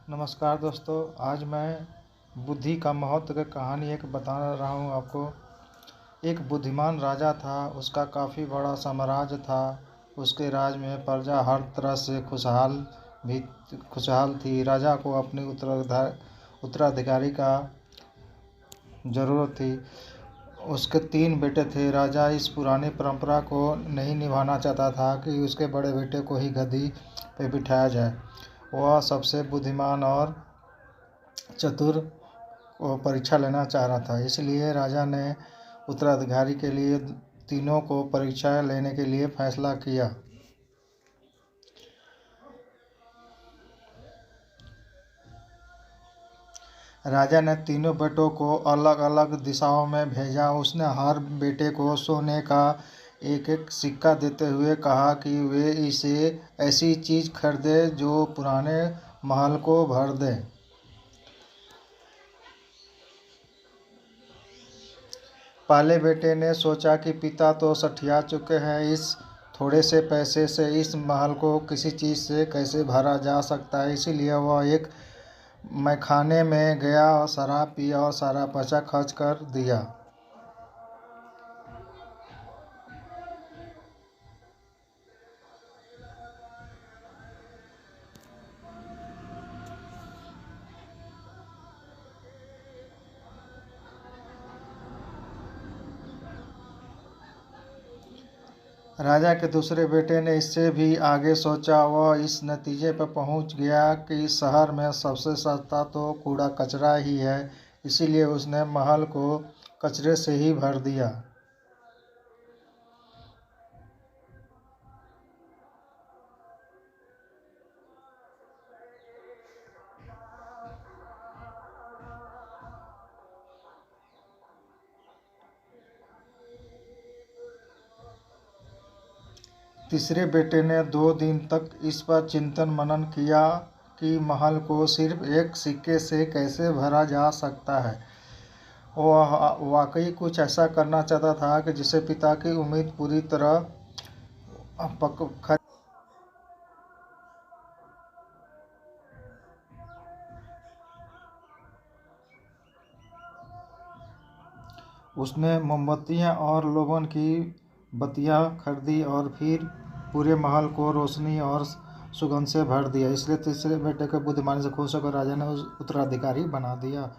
नमस्कार दोस्तों, आज मैं बुद्धि का महत्व की कहानी एक बता रहा हूँ आपको। एक बुद्धिमान राजा था, उसका काफ़ी बड़ा साम्राज्य था। उसके राज में प्रजा हर तरह से खुशहाल थी। राजा को अपने उत्तराधिकारी का ज़रूरत थी। उसके 3 बेटे थे। राजा इस पुरानी परंपरा को नहीं निभाना चाहता था कि उसके बड़े बेटे को ही गद्दी पर बिठाया जाए। वह सबसे बुद्धिमान और चतुर को परीक्षा लेना चाह रहा था। इसलिए राजा ने उत्तराधिकारी के लिए तीनों को परीक्षा लेने के लिए फैसला किया। राजा ने तीनों बेटों को अलग अलग दिशाओं में भेजा। उसने हर बेटे को सोने का एक एक सिक्का देते हुए कहा कि वे इसे ऐसी चीज़ खरीदे जो पुराने महल को भर दे। पहले बेटे ने सोचा कि पिता तो सठिया चुके हैं, इस थोड़े से पैसे से इस महल को किसी चीज़ से कैसे भरा जा सकता है। इसीलिए वह एक मैखाने में गया और शराब पिया और सारा पैसा खर्च कर दिया। राजा के दूसरे बेटे ने इससे भी आगे सोचा। वह इस नतीजे पर पहुंच गया कि शहर में सबसे सस्ता तो कूड़ा कचरा ही है। इसीलिए उसने महल को कचरे से ही भर दिया। तीसरे बेटे ने 2 दिन तक इस पर चिंतन मनन किया कि महल को सिर्फ एक सिक्के से कैसे भरा जा सकता है। वह वाकई कुछ ऐसा करना चाहता था कि जिससे पिता की उम्मीद पूरी तरह खरी। उसने मोमबत्तियां और लोगों की बत्तियां खरीदी और फिर पूरे महल को रोशनी और सुगंध से भर दिया। इसलिए तीसरे बेटे को बुद्धिमानी से खुश होकर राजा ने उस उत्तराधिकारी बना दिया।